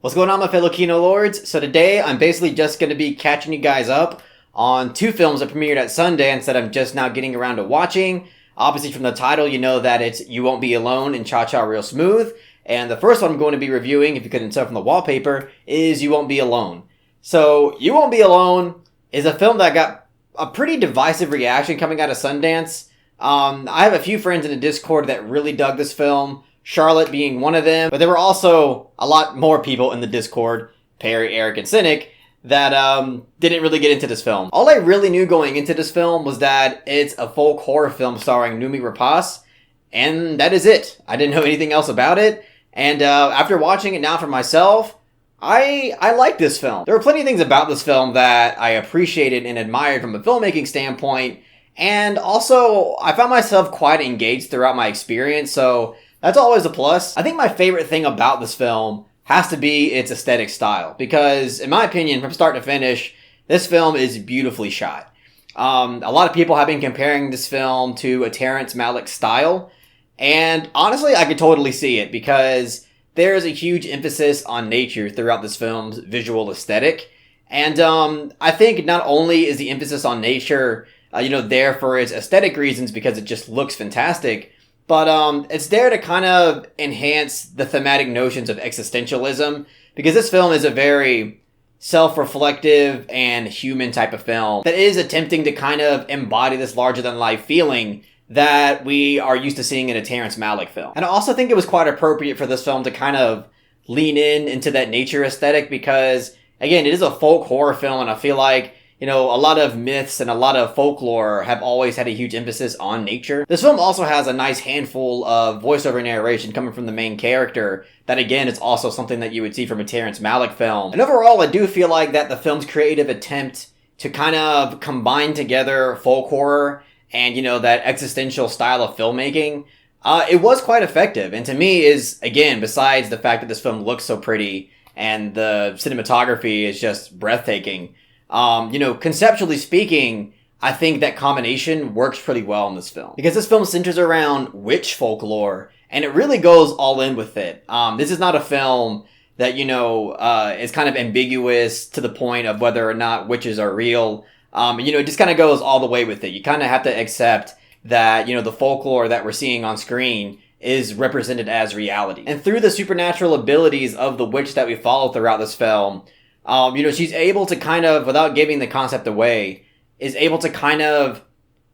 What's going on, my fellow Kino Lords? So today I'm basically just going to be catching you guys up on two films that premiered at Sundance that I'm just now getting around to watching. Obviously from the title you know that it's You Won't Be Alone and Cha Cha Real Smooth. And the first one I'm going to be reviewing, if you couldn't tell from the wallpaper, is You Won't Be Alone. So You Won't Be Alone is a film that got a pretty divisive reaction coming out of Sundance. I have a few friends in the Discord that really dug this film, Charlotte being one of them, but there were also a lot more people in the Discord, Perry, Eric, and Cynic, that didn't really get into this film. All I really knew going into this film was that it's a folk horror film starring Noomi Rapace, and that is it. I didn't know anything else about it, and after watching it now for myself, I like this film. There were plenty of things about this film that I appreciated and admired from a filmmaking standpoint, and also I found myself quite engaged throughout my experience, so that's always a plus. I think my favorite thing about this film has to be its aesthetic style, because in my opinion, from start to finish, this film is beautifully shot. A lot of people have been comparing this film to a Terrence Malick style, and honestly, I could totally see it, because there is a huge emphasis on nature throughout this film's visual aesthetic, and I think not only is the emphasis on nature, there for its aesthetic reasons because it just looks fantastic, but it's there to kind of enhance the thematic notions of existentialism, because this film is a very self-reflective and human type of film that is attempting to kind of embody this larger-than-life feeling that we are used to seeing in a Terrence Malick film. And I also think it was quite appropriate for this film to kind of lean into that nature aesthetic, because, again, it is a folk horror film, and I feel like a lot of myths and a lot of folklore have always had a huge emphasis on nature. This film also has a nice handful of voiceover narration coming from the main character that, again, is also something that you would see from a Terrence Malick film. And overall, I do feel like that the film's creative attempt to kind of combine together folk horror and, that existential style of filmmaking, it was quite effective. And to me is, again, besides the fact that this film looks so pretty and the cinematography is just breathtaking, conceptually speaking, I think that combination works pretty well in this film, because this film centers around witch folklore, and it really goes all in with it. This is not a film that, is kind of ambiguous to the point of whether or not witches are real. It just kind of goes all the way with it. You kind of have to accept that, the folklore that we're seeing on screen is represented as reality. And through the supernatural abilities of the witch that we follow throughout this film, she's able to kind of, without giving the concept away, is able to kind of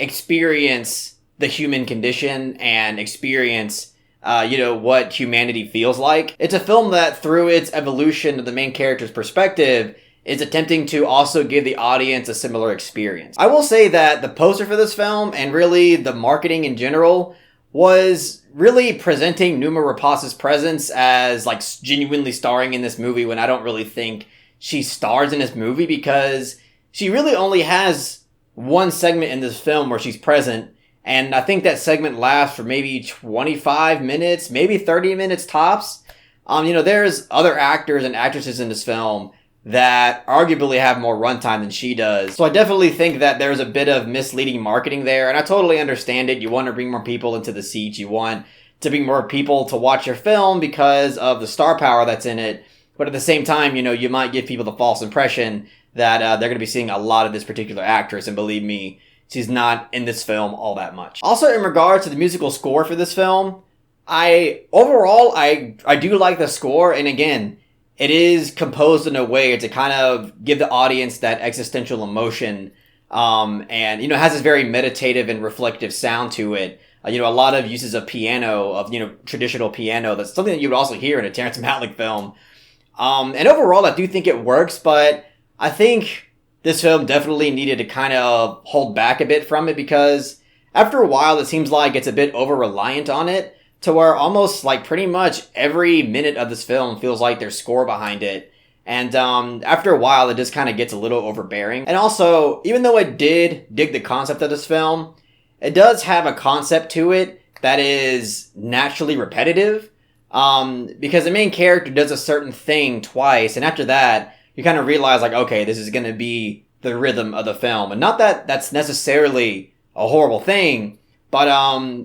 experience the human condition and experience, what humanity feels like. It's a film that, through its evolution of the main character's perspective, is attempting to also give the audience a similar experience. I will say that the poster for this film, and really the marketing in general, was really presenting Noomi Rapace's presence as, genuinely starring in this movie, when I don't really think she stars in this movie, because she really only has one segment in this film where she's present, and I think that segment lasts for maybe 25 minutes, maybe 30 minutes tops. There's other actors and actresses in this film that arguably have more runtime than she does. So I definitely think that there's a bit of misleading marketing there, and I totally understand it. You want to bring more people into the seats, you want to bring more people to watch your film because of the star power that's in it. But at the same time, you might give people the false impression that they're going to be seeing a lot of this particular actress. And believe me, she's not in this film all that much. Also, in regards to the musical score for this film, I do like the score. And again, it is composed in a way to kind of give the audience that existential emotion. And, has this very meditative and reflective sound to it. A lot of uses of piano, of, traditional piano. That's something that you would also hear in a Terrence Malick film. And overall, I do think it works, but I think this film definitely needed to kind of hold back a bit from it, because after a while, it seems like it's a bit over-reliant on it, to where almost pretty much every minute of this film feels like there's score behind it. And after a while, it just kind of gets a little overbearing. And also, even though I did dig the concept of this film, it does have a concept to it that is naturally repetitive. Because the main character does a certain thing twice, and after that, you kind of realize, okay, this is going to be the rhythm of the film. And not that that's necessarily a horrible thing, but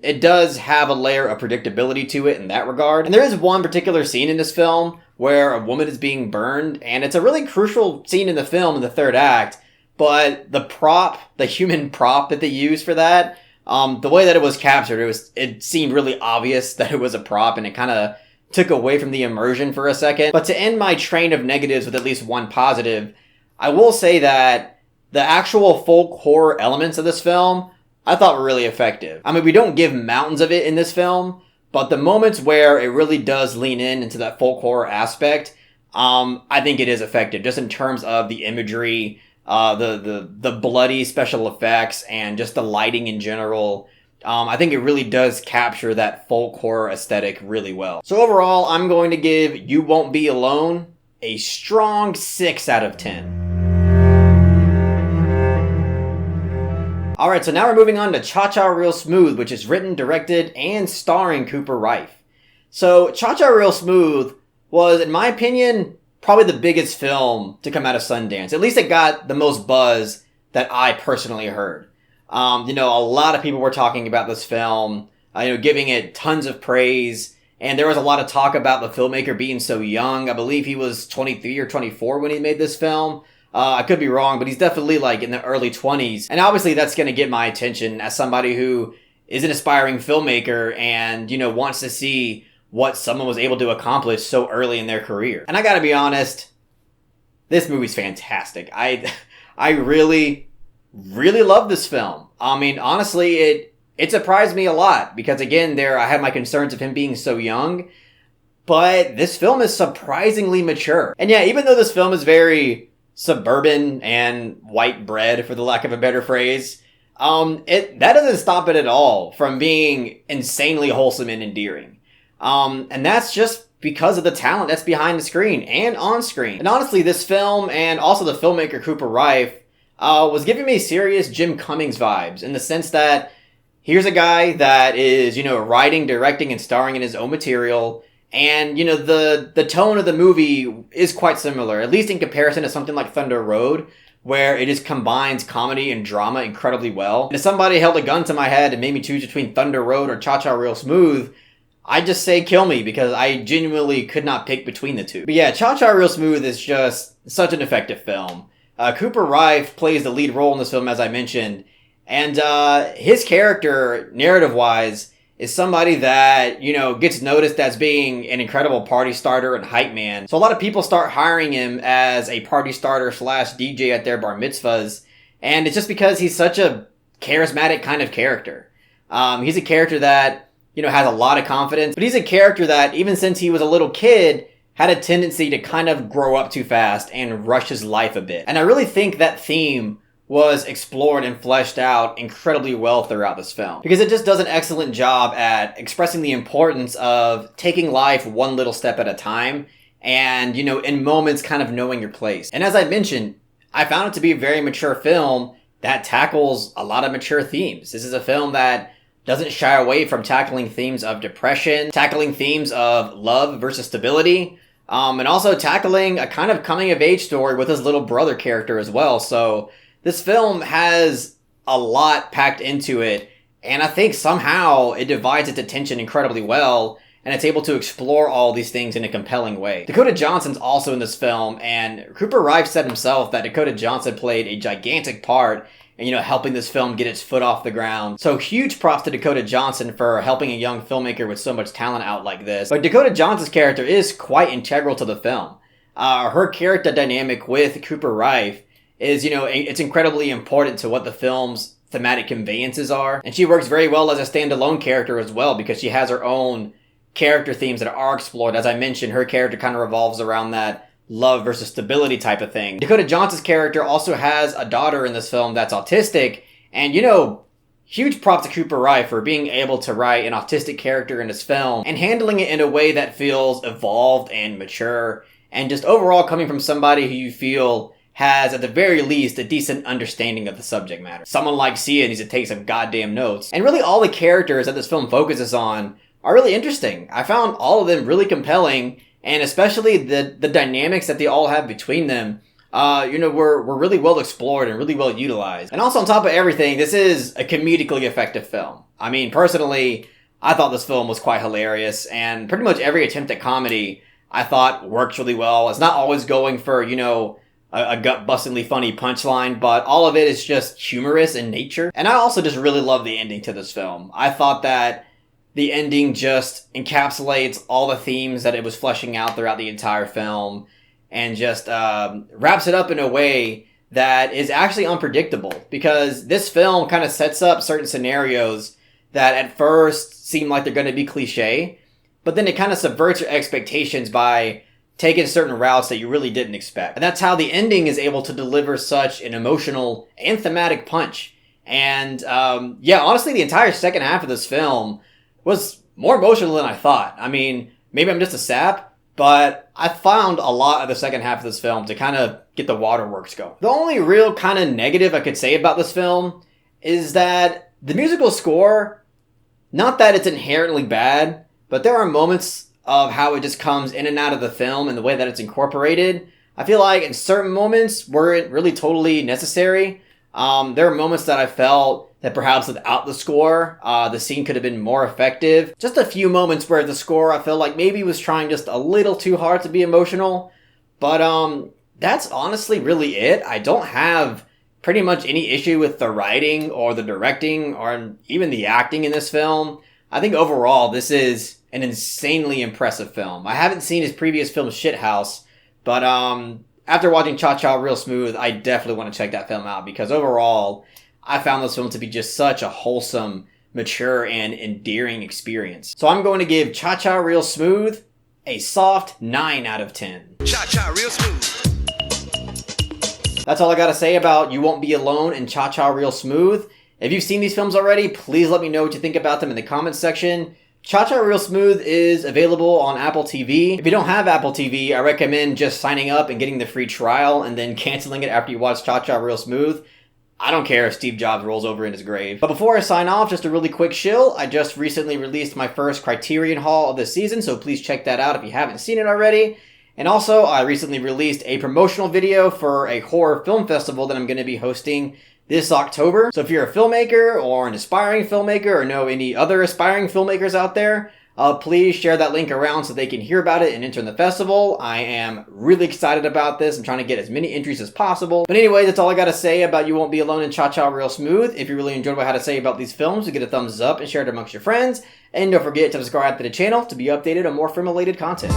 it does have a layer of predictability to it in that regard. And there is one particular scene in this film where a woman is being burned, and it's a really crucial scene in the film in the third act, but the human prop that they use for that, the way that it was captured, it seemed really obvious that it was a prop, and it kind of took away from the immersion for a second. But to end my train of negatives with at least one positive, I will say that the actual folk horror elements of this film, I thought were really effective. I mean, we don't give mountains of it in this film, but the moments where it really does lean into that folk horror aspect, I think it is effective, just in terms of the imagery, the bloody special effects, and just the lighting in general. I think it really does capture that folk horror aesthetic really well. So overall, I'm going to give You Won't Be Alone a strong 6 out of 10. Alright, so now we're moving on to Cha-Cha Real Smooth, which is written, directed, and starring Cooper Raiff. So, Cha-Cha Real Smooth was, in my opinion, probably the biggest film to come out of Sundance. At least it got the most buzz that I personally heard. A lot of people were talking about this film, giving it tons of praise, and there was a lot of talk about the filmmaker being so young. I believe he was 23 or 24 when he made this film. I could be wrong, but he's definitely like in the early 20s. And obviously that's going to get my attention as somebody who is an aspiring filmmaker and, wants to see what someone was able to accomplish so early in their career. And I gotta be honest, this movie's fantastic. I really, really love this film. I mean, honestly, it surprised me a lot because again, I had my concerns of him being so young, but this film is surprisingly mature. And yeah, even though this film is very suburban and white bread, for the lack of a better phrase, that doesn't stop it at all from being insanely wholesome and endearing. And that's just because of the talent that's behind the screen and on screen. And honestly, this film and also the filmmaker Cooper Raiff was giving me serious Jim Cummings vibes in the sense that here's a guy that is, writing, directing, and starring in his own material. And, the tone of the movie is quite similar, at least in comparison to something like Thunder Road, where it just combines comedy and drama incredibly well. And if somebody held a gun to my head and made me choose between Thunder Road or Cha-Cha Real Smooth, I'd just say kill me, because I genuinely could not pick between the two. But yeah, Cha-Cha Real Smooth is just such an effective film. Cooper Raiff plays the lead role in this film, as I mentioned, and his character, narrative-wise, is somebody that, gets noticed as being an incredible party starter and hype man. So a lot of people start hiring him as a party starter / DJ at their bar mitzvahs. And it's just because he's such a charismatic kind of character. He's a character that, has a lot of confidence. But he's a character that, even since he was a little kid, had a tendency to kind of grow up too fast and rush his life a bit. And I really think that theme was explored and fleshed out incredibly well throughout this film, because it just does an excellent job at expressing the importance of taking life one little step at a time and, in moments kind of knowing your place. And as I mentioned, I found it to be a very mature film that tackles a lot of mature themes. This is a film that doesn't shy away from tackling themes of depression, tackling themes of love versus stability, and also tackling a kind of coming of age story with his little brother character as well. So this film has a lot packed into it, and I think somehow it divides its attention incredibly well, and it's able to explore all these things in a compelling way. Dakota Johnson's also in this film, and Cooper Raiff said himself that Dakota Johnson played a gigantic part in, helping this film get its foot off the ground. So huge props to Dakota Johnson for helping a young filmmaker with so much talent out like this. But Dakota Johnson's character is quite integral to the film. Her character dynamic with Cooper Raiff is, it's incredibly important to what the film's thematic conveyances are. And she works very well as a standalone character as well, because she has her own character themes that are explored. As I mentioned, her character kind of revolves around that love versus stability type of thing. Dakota Johnson's character also has a daughter in this film that's autistic, and, huge props to Cooper Raiff for being able to write an autistic character in this film and handling it in a way that feels evolved and mature, and just overall coming from somebody who you feel has, at the very least, a decent understanding of the subject matter. Someone like Sia needs to take some goddamn notes. And really all the characters that this film focuses on are really interesting. I found all of them really compelling, and especially the dynamics that they all have between them, were really well explored and really well utilized. And also on top of everything, this is a comedically effective film. I mean, personally, I thought this film was quite hilarious, and pretty much every attempt at comedy I thought works really well. It's not always going for, you know, a gut-bustingly funny punchline, but all of it is just humorous in nature. And I also just really love the ending to this film. I thought that the ending just encapsulates all the themes that it was fleshing out throughout the entire film and just wraps it up in a way that is actually unpredictable, because this film kind of sets up certain scenarios that at first seem like they're going to be cliche, but then it kind of subverts your expectations by taking certain routes that you really didn't expect. And that's how the ending is able to deliver such an emotional and thematic punch. And yeah, honestly, the entire second half of this film was more emotional than I thought. I mean, maybe I'm just a sap, but I found a lot of the second half of this film to kind of get the waterworks going. The only real kind of negative I could say about this film is that the musical score, not that it's inherently bad, but there are moments of how it just comes in and out of the film and the way that it's incorporated. I feel like in certain moments weren't really totally necessary. There are moments that I felt that perhaps without the score, the scene could have been more effective. Just a few moments where the score, I felt like maybe was trying just a little too hard to be emotional. But that's honestly really it. I don't have pretty much any issue with the writing or the directing or even the acting in this film. I think overall this is an insanely impressive film. I haven't seen his previous film Shithouse, but after watching Cha Cha Real Smooth, I definitely want to check that film out, because overall I found this film to be just such a wholesome, mature, and endearing experience. So I'm going to give Cha Cha Real Smooth a soft 9 out of 10. Cha Cha Real Smooth. That's all I gotta say about You Won't Be Alone and Cha Cha Real Smooth. If you've seen these films already, please let me know what you think about them in the comments section. Cha Cha Real Smooth is available on Apple TV. If you don't have Apple TV, I recommend just signing up and getting the free trial and then canceling it after you watch Cha Cha Real Smooth. I don't care if Steve Jobs rolls over in his grave. But before I sign off, just a really quick shill. I just recently released my first Criterion haul of the season, so please check that out if you haven't seen it already. And also, I recently released a promotional video for a horror film festival that I'm going to be hosting this October. So if you're a filmmaker or an aspiring filmmaker or know any other aspiring filmmakers out there, please share that link around so they can hear about it and enter in the festival. I am really excited about this. I'm trying to get as many entries as possible. But anyway, that's all I got to say about You Won't Be Alone and Cha Cha Real Smooth. If you really enjoyed what I had to say about these films, give it a thumbs up and share it amongst your friends. And don't forget to subscribe to the channel to be updated on more film-related content.